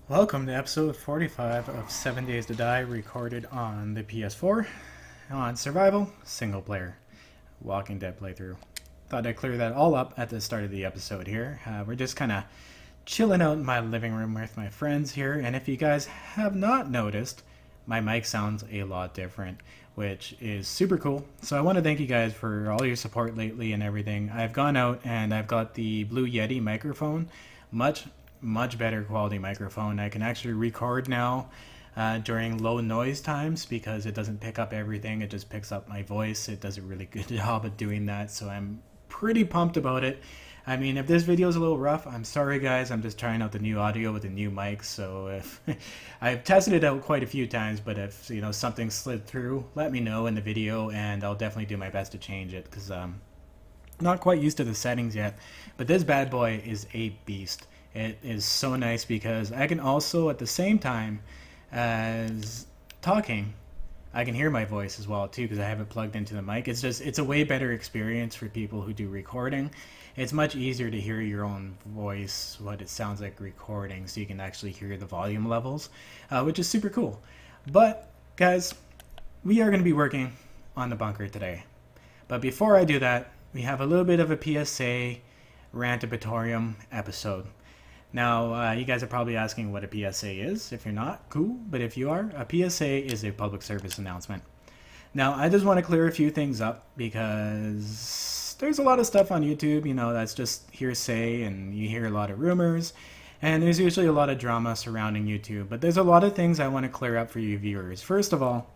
Welcome to episode 45 of 7 Days to Die, recorded on the PS4 on survival, single player, Walking Dead playthrough. Thought I'd clear that all up at the start of the episode here. We're just kind of chilling out in my living room with my friends here, and if you guys have not noticed, my mic sounds a lot different, which is super cool. So I want to thank you guys for all your support lately and everything. I've gone out and I've got the Blue Yeti microphone, much better quality microphone. I can actually record now during low noise times because it doesn't pick up everything. It just picks up my voice. It does a really good job of doing that, so I'm pretty pumped about it. I mean, if this video is a little rough, I'm sorry guys. I'm just trying out the new audio with the new mic, so if I've tested it out quite a few times, but if something slid through, let me know in the video and I'll definitely do my best to change it because I'm not quite used to the settings yet. But this bad boy is a beast. It is so nice because I can also, at the same time as talking, I can hear my voice as well too because I have it plugged into the mic. It's a way better experience for people who do recording. It's much easier to hear your own voice, what it sounds like recording, so you can actually hear the volume levels, which is super cool. But guys, we are going to be working on the bunker today. But before I do that, we have a little bit of a PSA Rantabatorium episode. Now, you guys are probably asking what a PSA is. If you're not, cool. But if you are, a PSA is a public service announcement. Now, I just want to clear a few things up because there's a lot of stuff on YouTube, that's just hearsay and you hear a lot of rumors. And there's usually a lot of drama surrounding YouTube. But there's a lot of things I want to clear up for you viewers. First of all,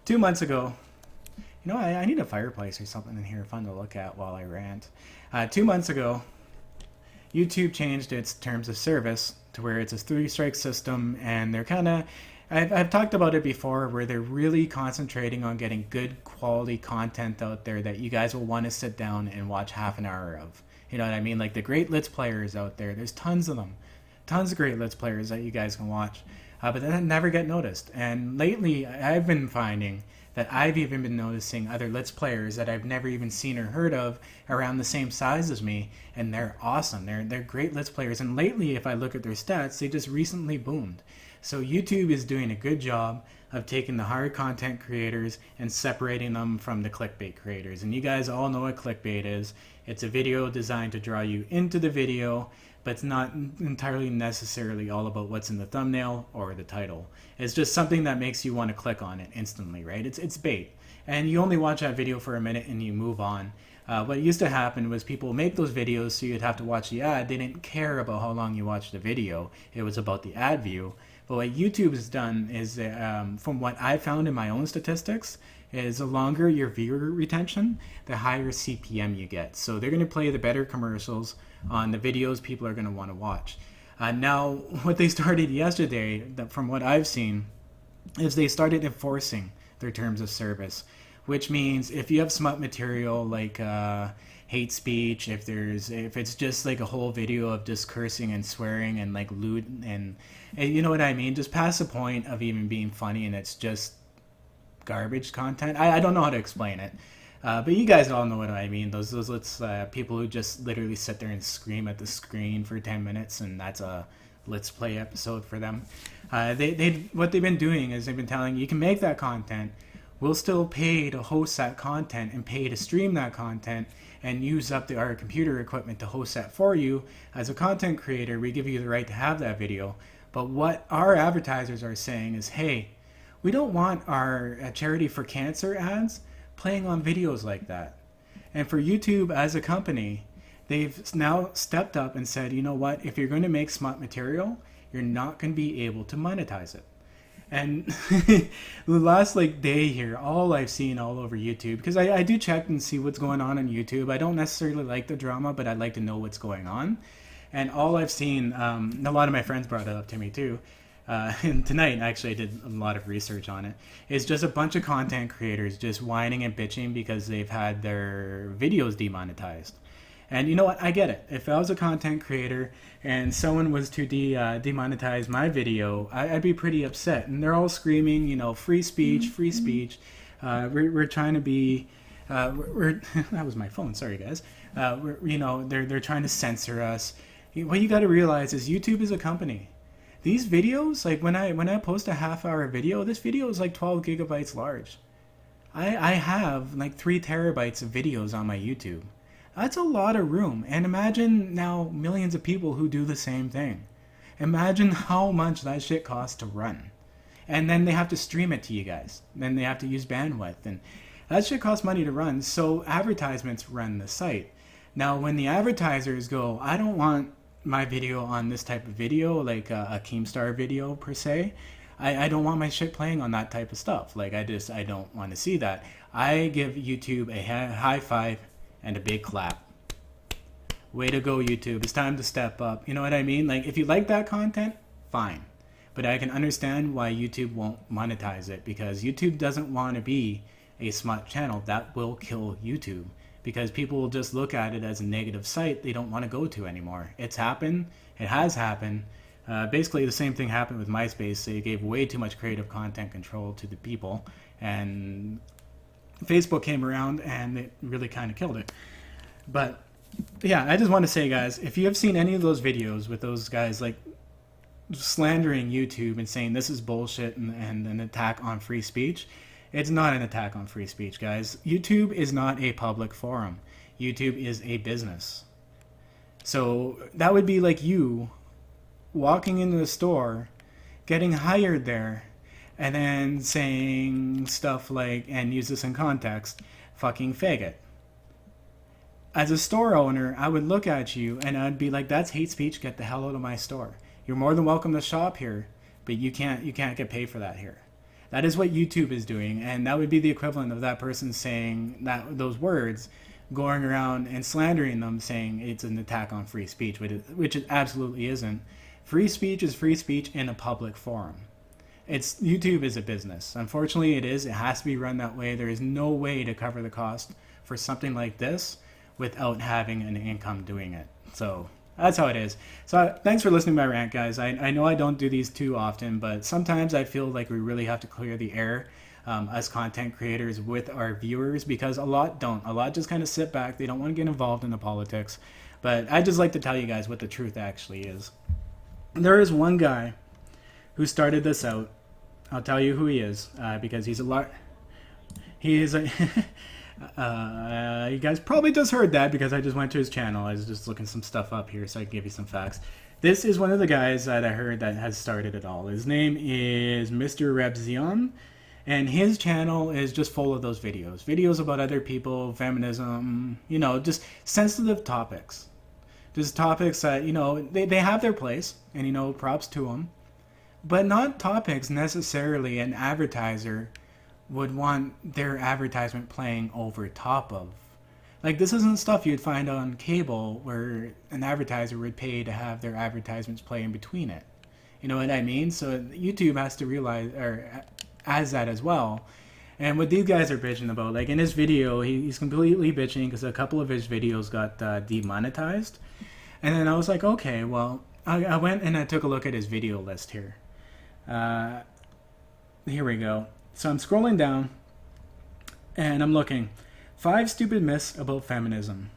2 months ago, I need a fireplace or something in here fun to look at while I rant. 2 months ago, YouTube changed its terms of service to where it's a three-strike system, and they're kind of, I've talked about it before, where they're really concentrating on getting good quality content out there that you guys will want to sit down and watch half an hour of. You know what I mean? Like the great Let's Players out there, there's tons of them. Tons of great Let's Players that you guys can watch. But that never get noticed. And lately, I've been finding that I've even been noticing other Let's Players that I've never even seen or heard of around the same size as me, and they're awesome. They're great Let's Players, and lately, if I look at their stats, they just recently boomed. So YouTube is doing a good job of taking the hard content creators and separating them from the clickbait creators. And you guys all know what clickbait is. It's a video designed to draw you into the video, but it's not entirely necessarily all about what's in the thumbnail or the title. It's just something that makes you want to click on it instantly, right? It's bait. And you only watch that video for a minute and you move on. What used to happen was people make those videos so you'd have to watch the ad. They didn't care about how long you watched the video. It was about the ad view. But what YouTube has done is, from what I found in my own statistics, is the longer your viewer retention, the higher CPM you get. So they're going to play the better commercials on the videos people are going to want to watch. Now, what they started yesterday, from what I've seen, is they started enforcing their terms of service, which means if you have smut material like hate speech, if it's just like a whole video of just cursing and swearing and like lewd and you know what I mean, just past the point of even being funny and it's just garbage content. I don't know how to explain it. But you guys all know what I mean. Those people who just literally sit there and scream at the screen for 10 minutes, and that's a Let's Play episode for them. What they've been doing is they've been telling you can make that content. We'll still pay to host that content and pay to stream that content and use up our computer equipment to host that for you. As a content creator, we give you the right to have that video. But what our advertisers are saying is, hey, we don't want our charity for cancer ads playing on videos like that. And for YouTube as a company, they've now stepped up and said, you know what, if you're going to make smut material, you're not going to be able to monetize it. And the last day here, all I've seen all over YouTube, because I do check and see what's going on YouTube. I don't necessarily like the drama, but I'd like to know what's going on. And all I've seen, a lot of my friends brought it up to me too, and tonight actually I did a lot of research on it, is just a bunch of content creators just whining and bitching because they've had their videos demonetized. And you know what, I get it. If I was a content creator and someone was to demonetize my video, I'd be pretty upset. And they're all screaming, free speech, free speech. We're trying to be, that was my phone, sorry guys. They're trying to censor us. What you got to realize is YouTube is a company. These videos, like when I post a half-hour video, this video is like 12 gigabytes large. I have like 3 terabytes of videos on my YouTube. That's a lot of room. And imagine now millions of people who do the same thing. Imagine how much that shit costs to run. And then they have to stream it to you guys. Then they have to use bandwidth. And that shit costs money to run. So advertisements run the site. Now, when the advertisers go, I don't want my video on this type of video, like a Keemstar video per se. I don't want my shit playing on that type of stuff. Like I don't want to see that. I give YouTube a high five and a big clap. Way to go, YouTube. It's time to step up. You know what I mean? Like if you like that content, fine. But I can understand why YouTube won't monetize it, because YouTube doesn't want to be a smut channel. That will kill YouTube. Because people will just look at it as a negative site they don't want to go to anymore. It's happened. It has happened. Basically, the same thing happened with MySpace. They gave way too much creative content control to the people. And Facebook came around and it really kind of killed it. But, yeah, I just want to say, guys, if you have seen any of those videos with those guys, like, slandering YouTube and saying this is bullshit and an attack on free speech, it's not an attack on free speech, guys. YouTube is not a public forum. YouTube is a business. So that would be like you walking into the store, getting hired there, and then saying stuff like, and use this in context, fucking faggot. As a store owner, I would look at you and I'd be like, that's hate speech, get the hell out of my store. You're more than welcome to shop here, but you can't get paid for that here. That is what YouTube is doing, and that would be the equivalent of that person saying those words, going around and slandering them, saying it's an attack on free speech, which it absolutely isn't. Free speech is free speech in a public forum. YouTube is a business. Unfortunately, it is. It has to be run that way. There is no way to cover the cost for something like this without having an income doing it. So that's how it is. So thanks for listening to my rant, guys. I know I don't do these too often, but sometimes I feel like we really have to clear the air as content creators with our viewers, because a lot don't. A lot just kind of sit back. They don't want to get involved in the politics. But I just like to tell you guys what the truth actually is. There is one guy who started this out. I'll tell you who he is, because he's a lot. He is a. You guys probably just heard that because I just went to his channel. I was just looking some stuff up here so I can give you some facts. This is one of the guys that I heard that has started it all. His name is Mr. Rebzion, and his channel is just full of those videos. Videos about other people, feminism, you know, just sensitive topics. Just topics that, you know, they have their place, and, you know, props to them. But not topics necessarily an advertiser would want their advertisement playing over top of. Like, this isn't stuff you'd find on cable where an advertiser would pay to have their advertisements play in between it. You know what I mean? So YouTube has to realize, or as that as well. And what these guys are bitching about, like in his video, he's completely bitching because a couple of his videos got demonetized. And then I was like, okay, well, I went and I took a look at his video list here. Here we go. So I'm scrolling down, and I'm looking. 5 stupid myths about feminism.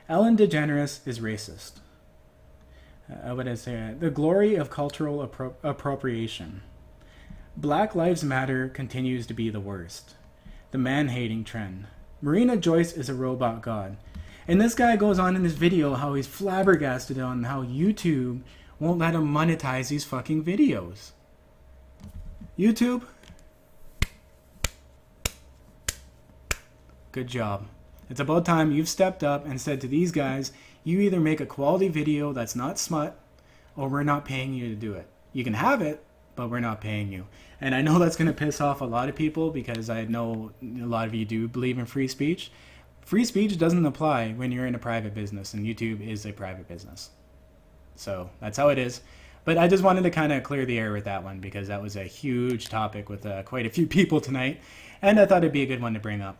Ellen DeGeneres is racist. What did I say? The glory of cultural appropriation. Black Lives Matter continues to be the worst. The man-hating trend. Marina Joyce is a robot god. And this guy goes on in his video how he's flabbergasted on how YouTube won't let him monetize these fucking videos. YouTube, good job. It's about time you've stepped up and said to these guys, you either make a quality video that's not smut, or we're not paying you to do it. You can have it, but we're not paying you. And I know that's going to piss off a lot of people, because I know a lot of you do believe in free speech. Free speech doesn't apply when you're in a private business, and YouTube is a private business. So that's how it is. But I just wanted to kind of clear the air with that one, because that was a huge topic with quite a few people tonight, and I thought it'd be a good one to bring up.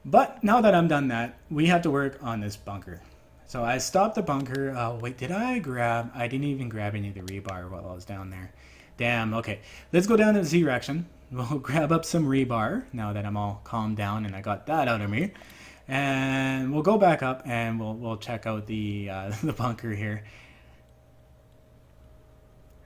But now that I'm done that, we have to work on this bunker. So I stopped the bunker. Oh, wait, I didn't even grab any of the rebar while I was down there. Damn, okay. Let's go down in the Z direction. We'll grab up some rebar now that I'm all calmed down and I got that out of me. And we'll go back up and we'll check out the bunker here.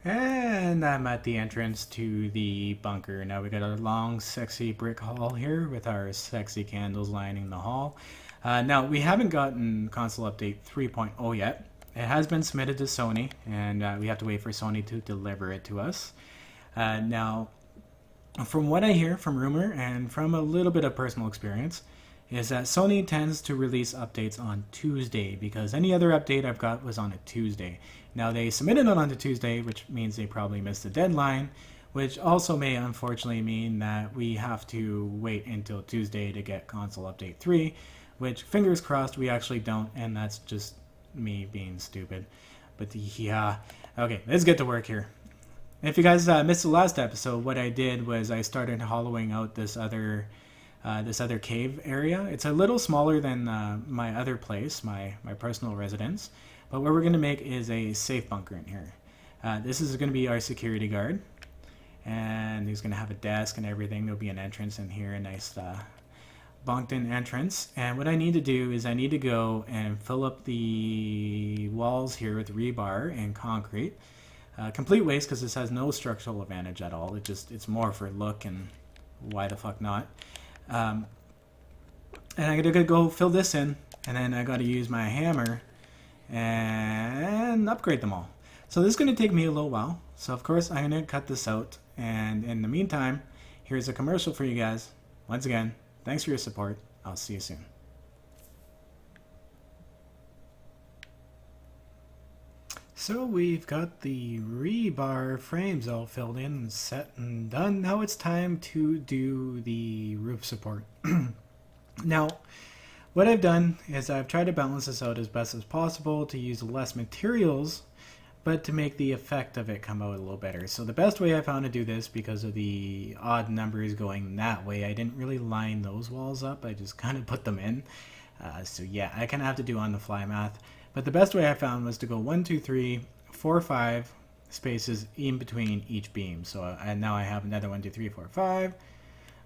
And I'm at the entrance to the bunker. Now we got a long, sexy brick hall here with our sexy candles lining the hall. Now, we haven't gotten console update 3.0 yet. It has been submitted to Sony, and we have to wait for Sony to deliver it to us. Now, from what I hear from rumor and from a little bit of personal experience, is that Sony tends to release updates on Tuesday because any other update I've got was on a Tuesday. Now they submitted it on a Tuesday, which means they probably missed the deadline, which also may unfortunately mean that we have to wait until Tuesday to get console update 3, which fingers crossed we actually don't, and that's just me being stupid. But yeah, okay, let's get to work here. If you guys missed the last episode, what I did was I started hollowing out this other cave area. It's a little smaller than my other place, my personal residence. But what we're going to make is a safe bunker in here. This is going to be our security guard. And he's going to have a desk and everything. There'll be an entrance in here, a nice bunked in entrance. And what I need to do is I need to go and fill up the walls here with rebar and concrete. Complete waste because this has no structural advantage at all. It's more for look and why the fuck not. And I gotta go fill this in, and then I gotta use my hammer and upgrade them all. So this is gonna take me a little while. So of course I'm gonna cut this out, and in the meantime, here's a commercial for you guys. Once again, thanks for your support. I'll see you soon. So we've got the rebar frames all filled in and set and done. Now it's time to do the roof support. Now, what I've done is I've tried to balance this out as best as possible to use less materials, but to make the effect of it come out a little better. So the best way I found to do this, because of the odd numbers going that way, I didn't really line those walls up. I just kind of put them in. So yeah, I kind of have to do on the fly math. But the best way I found was to go 1, 2, 3, 4, 5 spaces in between each beam. So and now I have another 1, 2, 3, 4, 5.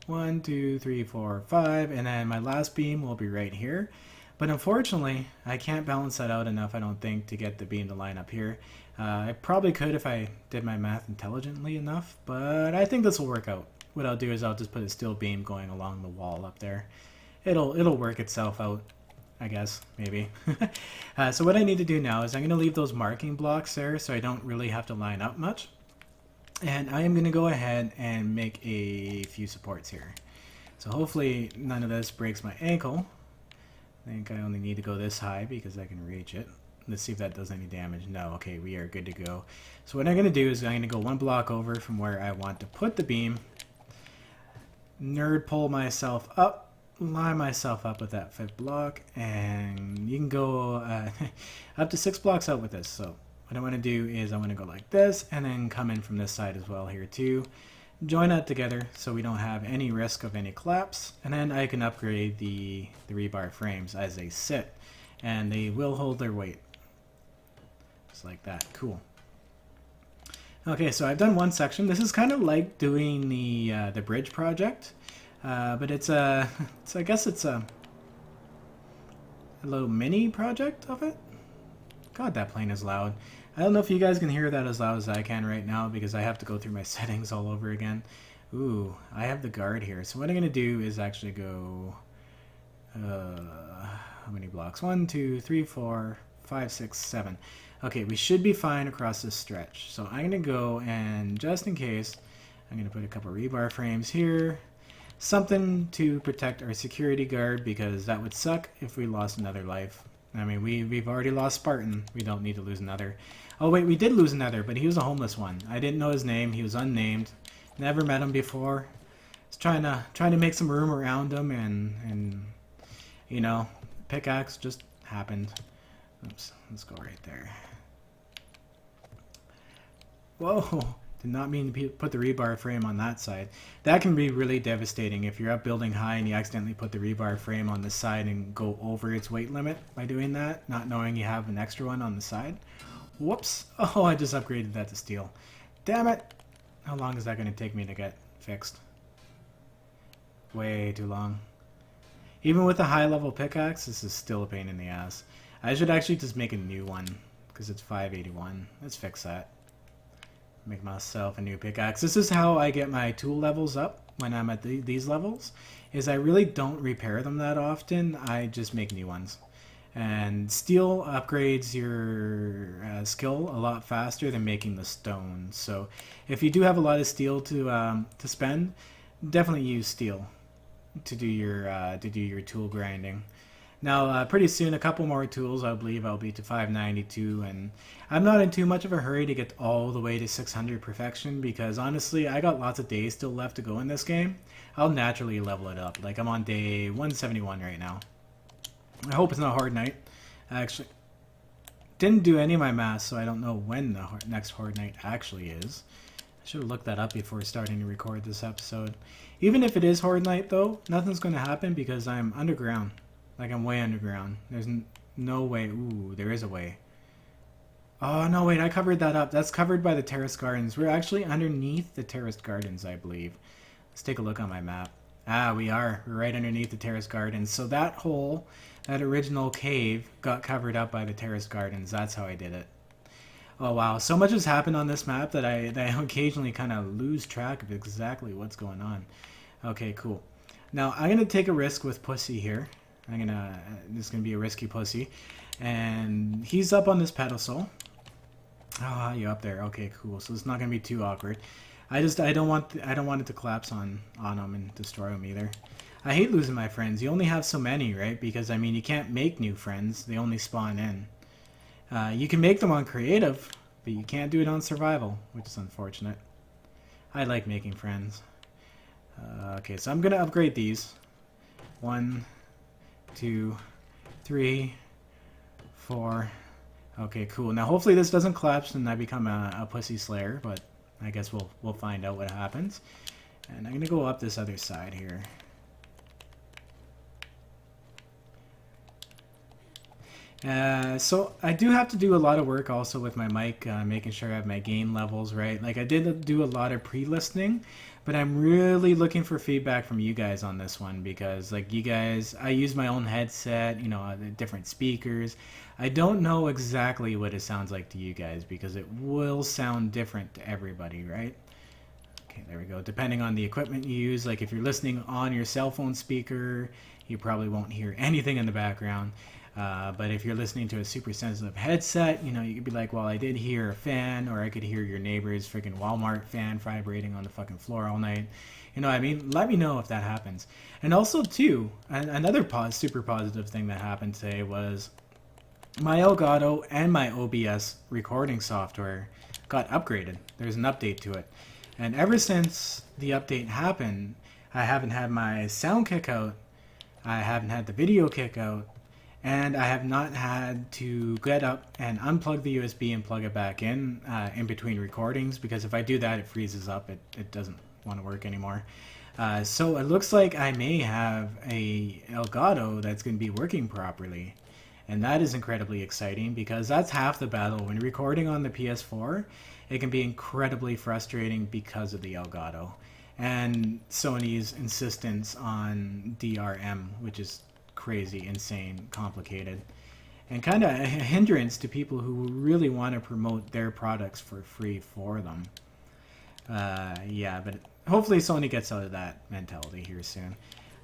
1, 2, 3, 4, 5. And then my last beam will be right here. But unfortunately, I can't balance that out enough, I don't think, to get the beam to line up here. I probably could if I did my math intelligently enough, but I think this will work out. What I'll do is I'll just put a steel beam going along the wall up there. It'll work itself out, I guess, maybe. So what I need to do now is I'm going to leave those marking blocks there so I don't really have to line up much. And I am going to go ahead and make a few supports here. So hopefully none of this breaks my ankle. I think I only need to go this high because I can reach it. Let's see if that does any damage. No, okay, we are good to go. So what I'm going to do is I'm going to go one block over from where I want to put the beam. Nerd pull myself up. Line myself up with that 5th block, and you can go up to 6 blocks out with this. So what I want to do is I want to go like this and then come in from this side as well here too. Join that together so we don't have any risk of any collapse, and then I can upgrade the rebar frames as they sit, and they will hold their weight. Just like that. Cool. Okay, so I've done one section. This is kind of like doing the bridge project. But I guess it's a little mini project of it. God, that plane is loud. I don't know if you guys can hear that as loud as I can right now because I have to go through my settings all over again. Ooh, I have the guard here. So what I'm going to do is actually go, how many blocks? 1, 2, 3, 4, 5, 6, 7. Okay, we should be fine across this stretch. So I'm going to go and just in case, I'm going to put a couple rebar frames here. Something to protect our security guard because that would suck if we lost another life. I mean, we've already lost Spartan. We don't need to lose another. Oh wait, we did lose another, but he was a homeless one. I didn't know his name. He was unnamed. Never met him before. Was trying to make some room around him, and you know, pickaxe just happened. Oops, let's go right there. Whoa. Did not mean to put the rebar frame on that side. That can be really devastating if you're up building high and you accidentally put the rebar frame on the side and go over its weight limit by doing that, not knowing you have an extra one on the side. Whoops. Oh, I just upgraded that to steel. Damn it. How long is that going to take me to get fixed? Way too long. Even with a high level pickaxe, this is still a pain in the ass. I should actually just make a new one because it's 581. Let's fix that. Make myself a new pickaxe. This is how I get my tool levels up when I'm at these levels, is I really don't repair them that often. I just make new ones. And steel upgrades your skill a lot faster than making the stone. So if you do have a lot of steel to spend, definitely use steel to do your tool grinding. Now, pretty soon, a couple more tools, I believe I'll be to 592, and I'm not in too much of a hurry to get all the way to 600 perfection, because honestly, I got lots of days still left to go in this game. I'll naturally level it up. Like, I'm on day 171 right now. I hope it's not Hard Night. I actually didn't do any of my math, so I don't know when the next Hard Night actually is. I should have looked that up before starting to record this episode. Even if it is Hard Night, though, nothing's going to happen because I'm underground. Like, I'm way underground. There's no way. Ooh, there is a way. Oh, no, wait, I covered that up. That's covered by the terraced gardens. We're actually underneath the terraced gardens, I believe. Let's take a look on my map. Ah, we are. We're right underneath the terraced gardens. So that hole, that original cave, got covered up by the terraced gardens. That's how I did it. Oh, wow. So much has happened on this map that I occasionally kind of lose track of exactly what's going on. Okay, cool. Now, I'm going to take a risk with Pussy here. This is gonna be a risky Pussy, and he's up on this pedestal. Ah, you up there? Okay, cool. So it's not gonna be too awkward. I don't want it to collapse on him and destroy him either. I hate losing my friends. You only have so many, right? Because I mean, you can't make new friends. They only spawn in. You can make them on creative, but you can't do it on survival, which is unfortunate. I like making friends. Okay, so I'm gonna upgrade these. 1, 2, 3, 4. Okay, cool. Now hopefully this doesn't collapse and I become a pussy slayer, but I guess we'll find out what happens. And I'm gonna go up this other side here. So I do have to do a lot of work also with my mic, making sure I have my gain levels right. Like, I did do a lot of pre-listening, but I'm really looking for feedback from you guys on this one, because like, you guys, I use my own headset, you know, different speakers. I don't know exactly what it sounds like to you guys, because it will sound different to everybody, right? Okay, there we go. Depending on the equipment you use, like if you're listening on your cell phone speaker, you probably won't hear anything in the background. But if you're listening to a super sensitive headset, you know, you could be like, well, I did hear a fan, or I could hear your neighbor's freaking Walmart fan vibrating on the fucking floor all night. You know what I mean? Let me know if that happens. And also, too, another super positive thing that happened today was my Elgato and my OBS recording software got upgraded. There's an update to it. And ever since the update happened, I haven't had my sound kick out, I haven't had the video kick out, and I have not had to get up and unplug the USB and plug it back in between recordings, because if I do that, it freezes up. It doesn't want to work anymore. So it looks like I may have a Elgato that's going to be working properly. And that is incredibly exciting, because that's half the battle. When recording on the PS4, it can be incredibly frustrating because of the Elgato and Sony's insistence on DRM, which is crazy, insane, complicated, and kind of a hindrance to people who really want to promote their products for free for them. Yeah, but hopefully Sony gets out of that mentality here soon.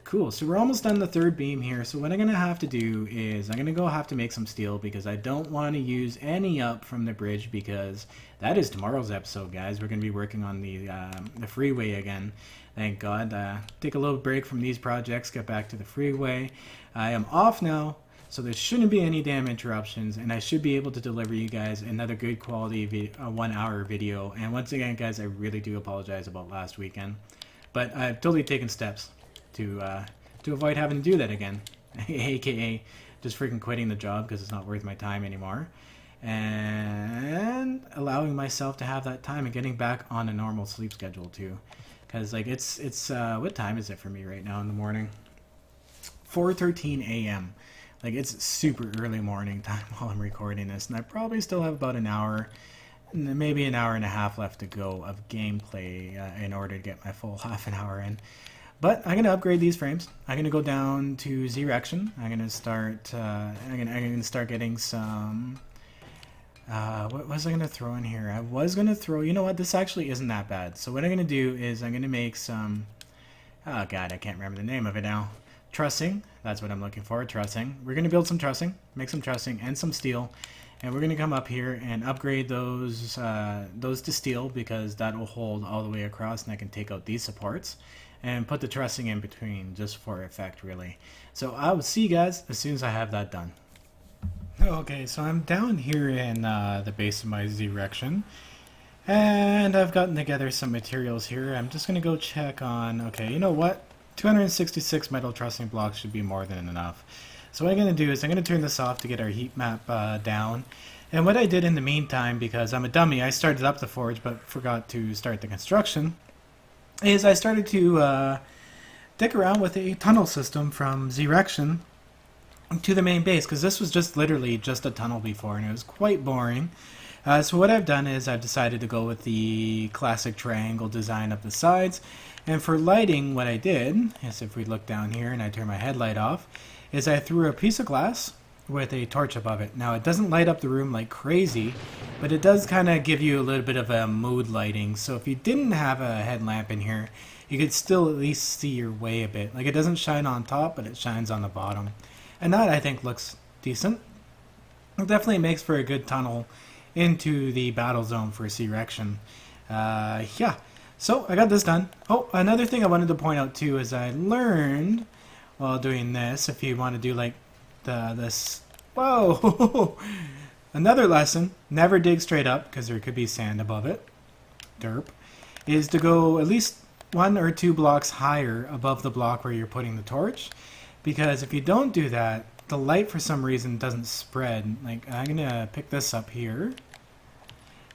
Cool, so we're almost done the third beam here. So what I'm going to have to do is I'm going to have to make some steel, because I don't want to use any up from the bridge, because that is tomorrow's episode, guys. We're going to be working on the freeway again. Thank God. Take a little break from these projects, get back to the freeway. I am off now, so there shouldn't be any damn interruptions, and I should be able to deliver you guys another good quality 1 hour video. And once again, guys, I really do apologize about last weekend, but I've totally taken steps to avoid having to do that again, aka just freaking quitting the job because it's not worth my time anymore, and allowing myself to have that time and getting back on a normal sleep schedule too, because like it's what time is it for me right now in the morning? 4:13 a.m. Like, it's super early morning time while I'm recording this, and I probably still have about an hour, maybe an hour and a half left to go of gameplay in order to get my full half an hour in. But I'm going to upgrade these frames. I'm going to go down to Z-Rection. I'm going to start getting some What was I going to throw in here? I was going to throw, you know what, this actually isn't that bad. So what I'm going to do is I'm going to make some, oh god, I can't remember the name of it now. Trussing, that's what I'm looking for, trussing. We're going to build some trussing, make some trussing and some steel. And we're going to come up here and upgrade those to steel, because that will hold all the way across, and I can take out these supports and put the trussing in between just for effect, really. So I will see you guys as soon as I have that done. Okay, so I'm down here in the base of my Z-Rection, and I've gotten together some materials here. I'm just going to go check on, okay, you know what? 266 metal trussing blocks should be more than enough. So what I'm going to do is I'm going to turn this off to get our heat map down. And what I did in the meantime, because I'm a dummy, I started up the forge but forgot to start the construction, is I started to dick around with a tunnel system from Z-Rection to the main base, because this was just literally just a tunnel before and it was quite boring. So what I've done is I've decided to go with the classic triangle design up the sides. And for lighting, what I did is, if we look down here and I turn my headlight off, is I threw a piece of glass with a torch above it. Now it doesn't light up the room like crazy, but it does kind of give you a little bit of a mood lighting. So if you didn't have a headlamp in here, you could still at least see your way a bit. Like, it doesn't shine on top, but it shines on the bottom. And that, I think, looks decent. It definitely makes for a good tunnel into the battle zone for Z-Rection. Yeah, so I got this done. Oh, another thing I wanted to point out too is I learned while doing this, if you want to do like this, whoa, another lesson, never dig straight up because there could be sand above it, derp, is to go at least 1 or 2 blocks higher above the block where you're putting the torch, because if you don't do that, the light for some reason doesn't spread. Like, I'm gonna pick this up here,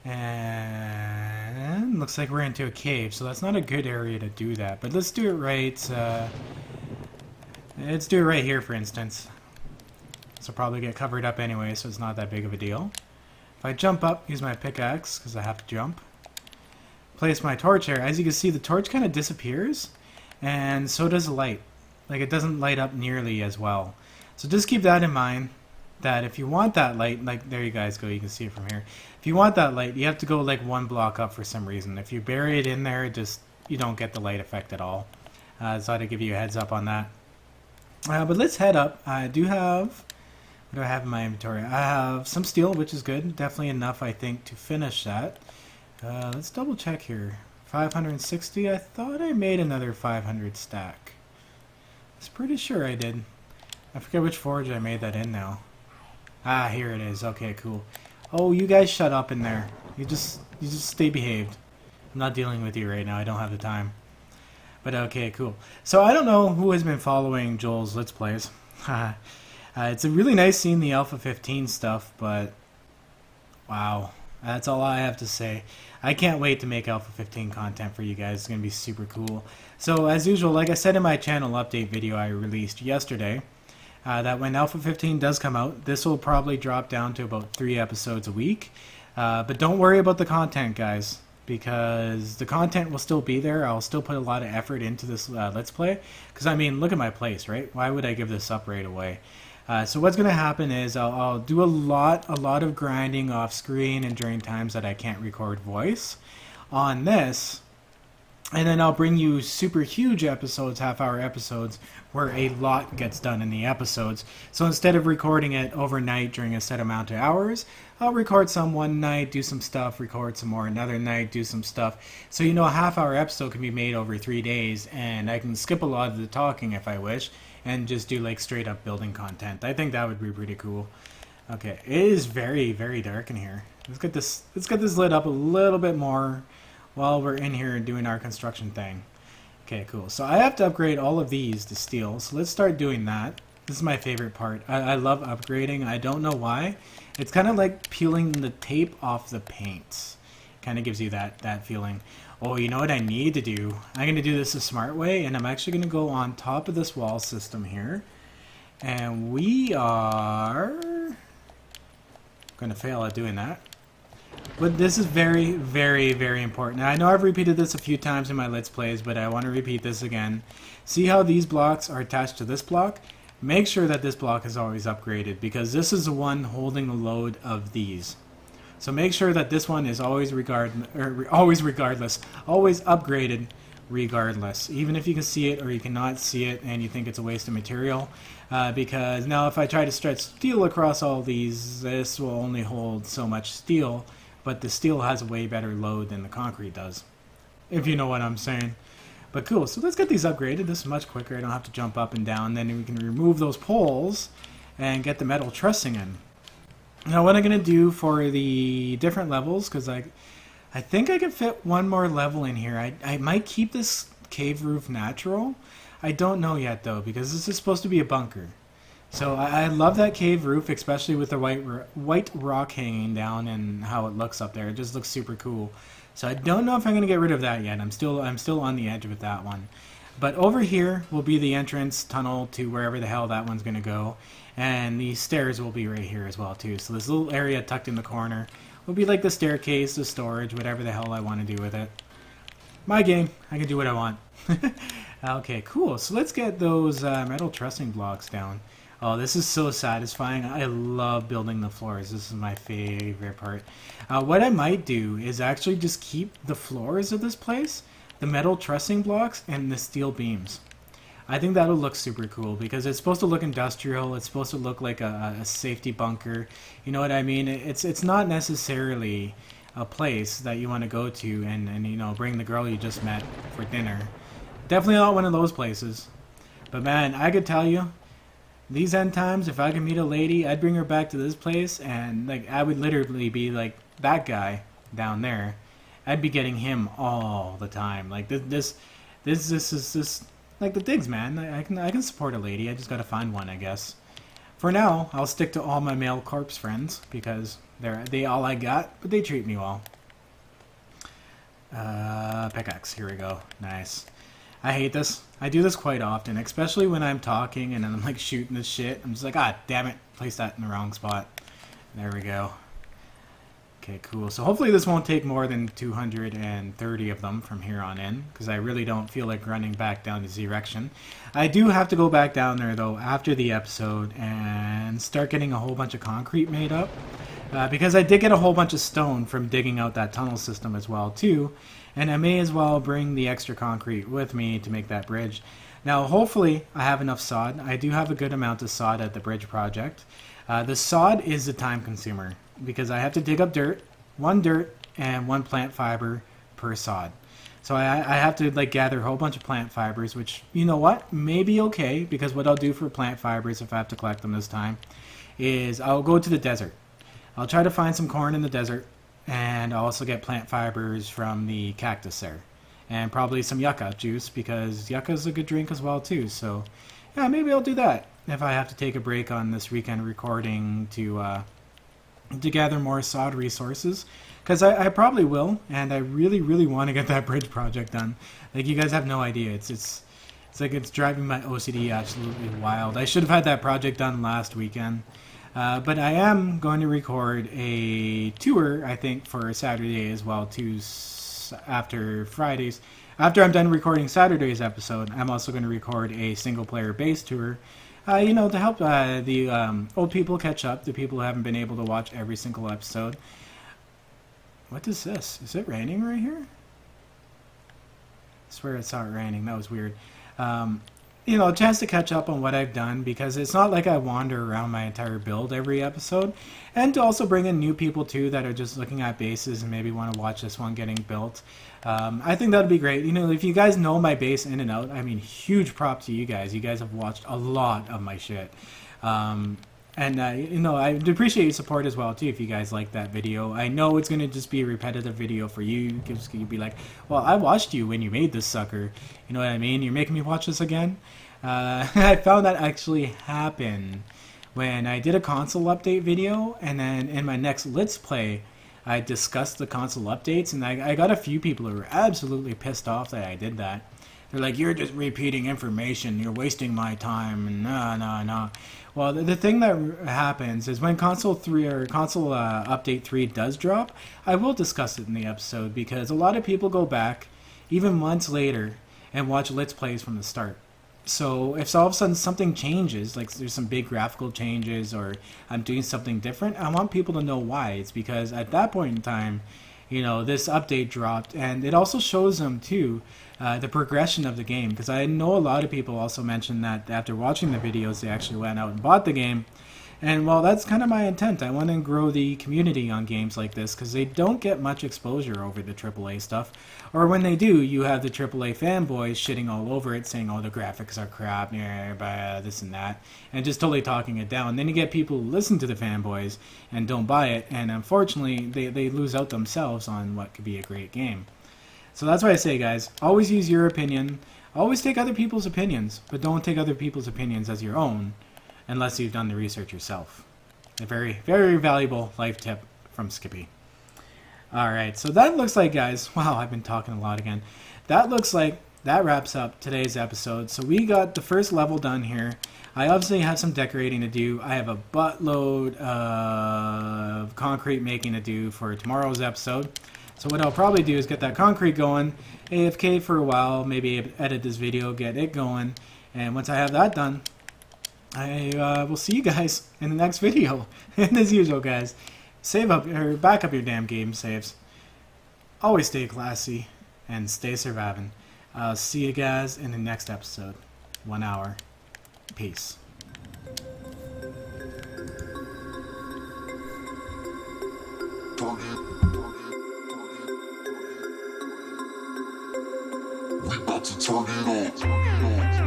and looks like we're into a cave, so that's not a good area to do that, but let's do it right. Let's do it right here, for instance. This will probably get covered up anyway, so it's not that big of a deal. If I jump up, use my pickaxe, because I have to jump, place my torch here, as you can see the torch kind of disappears, and so does the light. Like, it doesn't light up nearly as well. So just keep that in mind, that if you want that light, like, there you guys go, you can see it from here. If you want that light, you have to go like 1 block up for some reason. If you bury it in there, just, you don't get the light effect at all. So I had to give you a heads up on that. But let's head up. I do have, what do I have in my inventory? I have some steel, which is good. Definitely enough, I think, to finish that. Let's double check here. 560, I thought I made another 500 stack. I was pretty sure I did. I forget which forge I made that in now. Ah, here it is. Okay, cool. Oh, you guys shut up in there. You just stay behaved. I'm not dealing with you right now. I don't have the time. But okay, cool. So I don't know who has been following Joel's Let's Plays. It's a really nice seeing the Alpha 15 stuff, but wow. That's all I have to say. I can't wait to make Alpha 15 content for you guys. It's going to be super cool. So as usual, like I said in my channel update video I released yesterday, that when Alpha 15 does come out, this will probably drop down to about 3 episodes a week. But don't worry about the content, guys, because the content will still be there. I'll still put a lot of effort into this Let's Play. Because, I mean, look at my place, right? Why would I give this up right away? So what's going to happen is I'll do a lot of grinding off screen and during times that I can't record voice on this, and then I'll bring you super huge episodes, half-hour episodes, where a lot gets done in the episodes. So instead of recording it overnight during a set amount of hours, I'll record some one night, do some stuff, record some more another night, do some stuff. So, you know, a half-hour episode can be made over 3 days, and I can skip a lot of the talking if I wish, and just do like straight up building content. I think that would be pretty cool. Okay, it is very, very dark in here. Let's get this lit up a little bit more while we're in here doing our construction thing. Okay, cool. So I have to upgrade all of these to steel. So let's start doing that. This is my favorite part. I love upgrading. I don't know why. It's kind of like peeling the tape off the paint. Kind of gives you that feeling. Oh, you know what I need to do? I'm going to do this a smart way, and I'm actually going to go on top of this wall system here. And we are going to fail at doing that. But this is very, very, very important. Now, I know I've repeated this a few times in my Let's Plays, but I want to repeat this again. See how these blocks are attached to this block? Make sure that this block is always upgraded, because this is the one holding the load of these. So make sure that this one is always always upgraded regardless, even if you can see it or you cannot see it and you think it's a waste of material. Because now if I try to stretch steel across all these, this will only hold so much steel, but the steel has a way better load than the concrete does, if you know what I'm saying. But cool, so let's get these upgraded. This is much quicker. I don't have to jump up and down. Then we can remove those poles and get the metal trussing in. Now what I'm going to do for the different levels, because I think I can fit one more level in here. I might keep this cave roof natural. I don't know yet though, because this is supposed to be a bunker. So I love that cave roof, especially with the white rock hanging down and how it looks up there. It just looks super cool. So I don't know if I'm going to get rid of that yet. I'm still on the edge with that one. But over here will be the entrance tunnel to wherever the hell that one's going to go. And the stairs will be right here as well too. So this little area tucked in the corner will be like the staircase, the storage, whatever the hell I want to do with it. My game. I can do what I want. Okay, cool. So let's get those metal trussing blocks down. Oh, this is so satisfying. I love building the floors. This is my favorite part. What I might do is actually just keep the floors of this place, the metal trussing blocks, and the steel beams. I think that'll look super cool because it's supposed to look industrial. It's supposed to look like a safety bunker. You know what I mean? It's not necessarily a place that you want to go to and you know, bring the girl you just met for dinner. Definitely not one of those places. But man, I could tell you, these end times, if I could meet a lady, I'd bring her back to this place, and like I would literally be like that guy down there. I'd be getting him all the time. Like this is like the digs, man. I can support a lady. I just gotta find one, I guess. For now, I'll stick to all my male corpse friends because they all I got, but they treat me well. Pickaxe. Here we go. Nice. I hate this. I do this quite often, especially when I'm talking and I'm like shooting this shit. I'm just like, ah, damn it. Placed that in the wrong spot. There we go. Okay, cool. So hopefully this won't take more than 230 of them from here on in, because I really don't feel like running back down to Z-Rection. I do have to go back down there, though, after the episode and start getting a whole bunch of concrete made up. Because I did get a whole bunch of stone from digging out that tunnel system as well, too. And I may as well bring the extra concrete with me to make that bridge. Now, hopefully, I have enough sod. I do have a good amount of sod at the bridge project. The sod is a time consumer, because I have to dig up dirt and one plant fiber per sod. So I have to like gather a whole bunch of plant fibers, which, you know what, may be okay, because what I'll do for plant fibers, if I have to collect them this time, is I'll go to the desert. I'll try to find some corn in the desert, and I'll also get plant fibers from the cactus there. And probably some yucca juice, because yucca is a good drink as well too. So yeah, maybe I'll do that if I have to take a break on this weekend recording to gather more sod resources, because I probably will, and I really want to get that bridge project done. Like, you guys have no idea. It's like it's driving my OCD absolutely wild. I should have had that project done last weekend. But I am going to record a tour, I think, for Saturday as well, too, after Fridays. After I'm done recording Saturday's episode, I'm also going to record a single-player base tour, you know, to help the old people catch up, the people who haven't been able to watch every single episode. What is this? Is it raining right here? I swear I saw it raining. That was weird. You know, a chance to catch up on what I've done, because it's not like I wander around my entire build every episode, and to also bring in new people too that are just looking at bases and maybe want to watch this one getting built. I think that'd be great. You know, if you guys know my base in and out, I mean, huge props to you guys. You guys have watched a lot of my shit. You know, I'd appreciate your support as well too if you guys like that video. I know it's going to just be a repetitive video for you. You'd be like, well, I watched you when you made this sucker. You know what I mean? You're making me watch this again? I found that actually happen when I did a console update video, and then in my next Let's Play, I discussed the console updates, and I got a few people who were absolutely pissed off that I did that. They're like, you're just repeating information, you're wasting my time, and no. Well, the thing that happens is when console update 3 does drop, I will discuss it in the episode, because a lot of people go back, even months later, and watch Let's Plays from the start. So if all of a sudden something changes, like there's some big graphical changes or I'm doing something different, I want people to know why. It's because at that point in time, you know, this update dropped, and it also shows them too the progression of the game. Because I know a lot of people also mentioned that after watching the videos, they actually went out and bought the game. And well, that's kind of my intent. I want to grow the community on games like this because they don't get much exposure over the AAA stuff. Or when they do, you have the AAA fanboys shitting all over it, saying, oh, the graphics are crap, this and that, and just totally talking it down. Then you get people who listen to the fanboys and don't buy it, and unfortunately, they lose out themselves on what could be a great game. So that's why I say, guys, always use your opinion. Always take other people's opinions, but don't take other people's opinions as your own unless you've done the research yourself. A very, very valuable life tip from Skippy. Alright, so that looks like, guys, wow, I've been talking a lot again. That looks like that wraps up today's episode. So we got the first level done here. I obviously have some decorating to do. I have a buttload of concrete making to do for tomorrow's episode. So what I'll probably do is get that concrete going, AFK for a while, maybe edit this video, get it going, and once I have that done, I will see you guys in the next video. And as usual, guys, save up or back up your damn game saves. Always stay classy and stay surviving. I'll see you guys in the next episode. 1 hour. Peace. We about to turn it on.